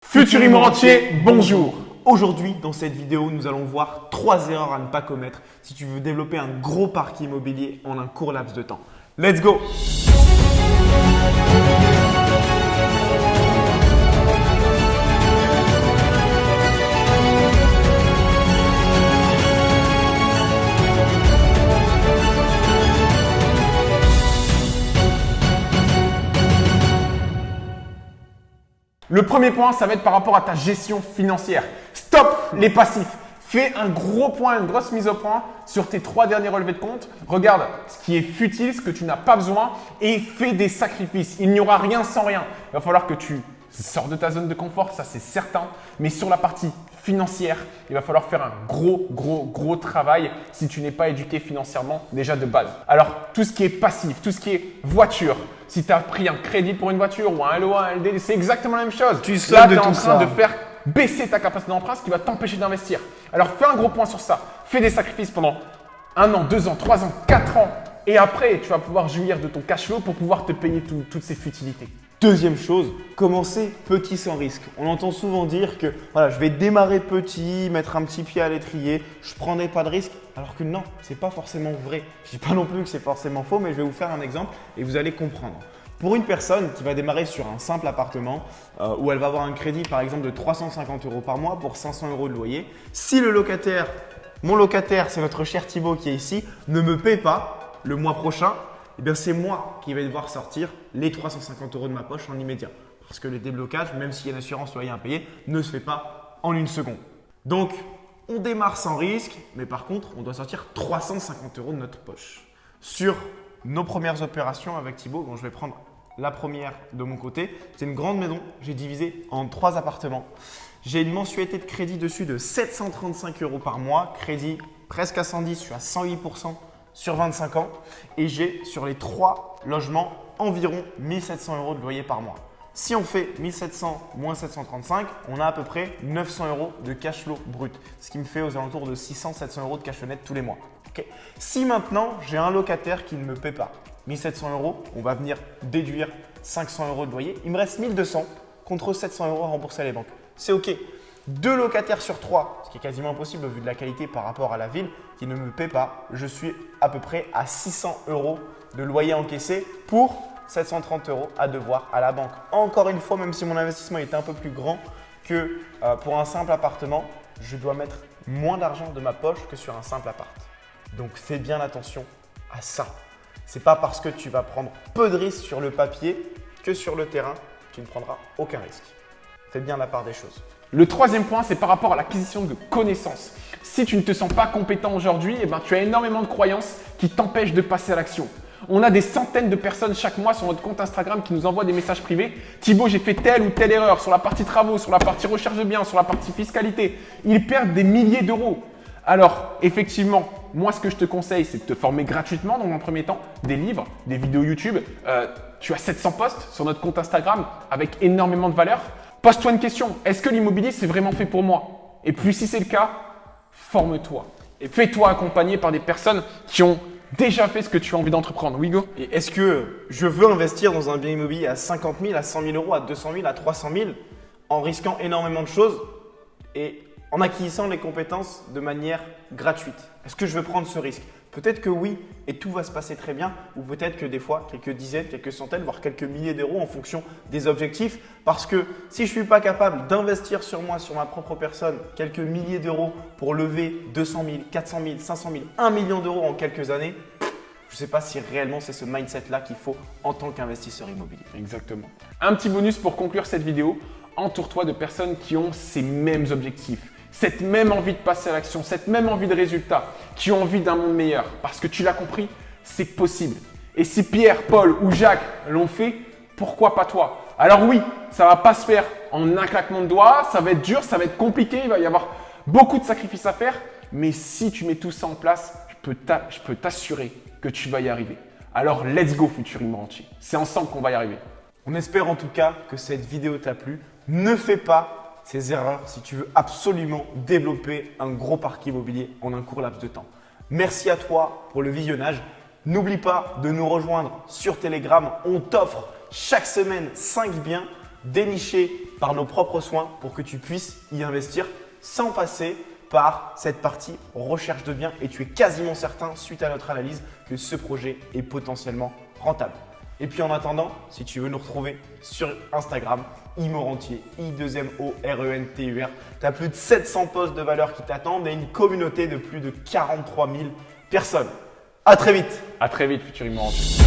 Futur Immorentier, bonjour. Aujourd'hui, dans cette vidéo, nous allons voir 3 erreurs à ne pas commettre si tu veux développer un gros parc immobilier en un court laps de temps. Let's go! Le premier point, ça va être par rapport à ta gestion financière. Stop les passifs. Fais un gros point, une grosse mise au point sur tes 3 derniers relevés de compte. Regarde ce qui est futile, ce que tu n'as pas besoin et fais des sacrifices. Il n'y aura rien sans rien. Il va falloir que tu sors de ta zone de confort, ça c'est certain. Mais sur la partie financière, il va falloir faire un gros travail si tu n'es pas éduqué financièrement déjà de base. Alors, tout ce qui est passif, tout ce qui est voiture, si tu as pris un crédit pour une voiture ou un LOA, un LD, c'est exactement la même chose. Tu Là, sors tu de es en tout train ça. de faire baisser ta capacité d'emprunt, ce qui va t'empêcher d'investir. Alors, fais un gros point sur ça. Fais des sacrifices pendant 1 an, 2 ans, 3 ans, 4 ans. Et après, tu vas pouvoir jouir de ton cash flow pour pouvoir te payer toutes ces futilités. Deuxième chose, commencer petit sans risque. On entend souvent dire que voilà, je vais démarrer petit, mettre un petit pied à l'étrier, je ne prendrai pas de risque. Alors que non, ce n'est pas forcément vrai. Je ne dis pas non plus que c'est forcément faux, mais je vais vous faire un exemple et vous allez comprendre. Pour une personne qui va démarrer sur un simple appartement où elle va avoir un crédit par exemple de 350 € par mois pour 500 € de loyer, si le locataire, mon locataire, c'est notre cher Thibaut qui est ici, ne me paie pas le mois prochain, eh bien c'est moi qui vais devoir sortir les 350 € de ma poche en immédiat. Parce que le déblocage, même s'il y a une assurance loyer impayé, ne se fait pas en une seconde. Donc, on démarre sans risque, mais par contre, on doit sortir 350 € de notre poche. Sur nos premières opérations avec Thibaut, bon, je vais prendre la première de mon côté. C'est une grande maison, j'ai divisé en 3 appartements. J'ai une mensualité de crédit dessus de 735 € par mois, crédit presque à 110, je suis à 108% sur 25 ans et j'ai sur les 3 logements environ 1700 € de loyer par mois. Si on fait 1700 moins 735, on a à peu près 900 € de cash flow brut, ce qui me fait aux alentours de 600-700 € de cash flow net tous les mois. Okay. Si maintenant j'ai un locataire qui ne me paie pas 1700 €, on va venir déduire 500 € de loyer, il me reste 1200 contre 700 € à rembourser à les banques. C'est OK. 2 locataires sur 3, ce qui est quasiment impossible au vu de la qualité par rapport à la ville, qui ne me paie pas, je suis à peu près à 600 € de loyer encaissé pour 730 € à devoir à la banque. Encore une fois, même si mon investissement est un peu plus grand que pour un simple appartement, je dois mettre moins d'argent de ma poche que sur un simple appart. Donc fais bien attention à ça. Ce n'est pas parce que tu vas prendre peu de risques sur le papier que sur le terrain, tu ne prendras aucun risque. Fais bien la part des choses. Le troisième point, c'est par rapport à l'acquisition de connaissances. Si tu ne te sens pas compétent aujourd'hui, eh ben, tu as énormément de croyances qui t'empêchent de passer à l'action. On a des centaines de personnes chaque mois sur notre compte Instagram qui nous envoient des messages privés. Thibaut, j'ai fait telle ou telle erreur sur la partie travaux, sur la partie recherche de biens, sur la partie fiscalité. Ils perdent des milliers d'euros. Alors, effectivement, moi, ce que je te conseille, c'est de te former gratuitement dans un premier temps, des livres, des vidéos YouTube. Tu as 700 posts sur notre compte Instagram avec énormément de valeur. Pose-toi une question. Est-ce que l'immobilier, c'est vraiment fait pour moi? Et puis, si c'est le cas, forme-toi. Et fais-toi accompagner par des personnes qui ont déjà fait ce que tu as envie d'entreprendre. Oui, go. Et est-ce que je veux investir dans un bien immobilier à 50 000, à 100 000 €, à 200 000, à 300 000 en risquant énormément de choses et en acquisissant les compétences de manière gratuite? Est-ce que je veux prendre ce risque? Peut-être que oui et tout va se passer très bien, ou peut-être que des fois quelques dizaines, quelques centaines, voire quelques milliers d'euros en fonction des objectifs. Parce que si je ne suis pas capable d'investir sur moi, sur ma propre personne, quelques milliers d'euros pour lever 200 000, 400 000, 500 000, 1 million d'euros en quelques années, je ne sais pas si réellement c'est ce mindset-là qu'il faut en tant qu'investisseur immobilier. Exactement. Un petit bonus pour conclure cette vidéo. Entoure-toi de personnes qui ont ces mêmes objectifs, cette même envie de passer à l'action, cette même envie de résultat, qui ont envie d'un monde meilleur. Parce que tu l'as compris, c'est possible. Et si Pierre, Paul ou Jacques l'ont fait, pourquoi pas toi? Alors oui, ça ne va pas se faire en un claquement de doigts, ça va être dur, ça va être compliqué, il va y avoir beaucoup de sacrifices à faire. Mais si tu mets tout ça en place, je peux t'assurer que tu vas y arriver. Alors let's go, futur immorentier. C'est ensemble qu'on va y arriver. On espère en tout cas que cette vidéo t'a plu. Ne fais pas ces erreurs si tu veux absolument développer un gros parc immobilier en un court laps de temps. Merci à toi pour le visionnage. N'oublie pas de nous rejoindre sur Telegram. On t'offre chaque semaine 5 biens déniché par nos propres soins pour que tu puisses y investir sans passer par cette partie recherche de biens et tu es quasiment certain, suite à notre analyse, que ce projet est potentiellement rentable. Et puis en attendant, si tu veux nous retrouver sur Instagram, Imorentier, I2MORENTUR, tu as plus de 700 posts de valeur qui t'attendent et une communauté de plus de 43 000 personnes. À très vite. À très vite, futur Imorentier.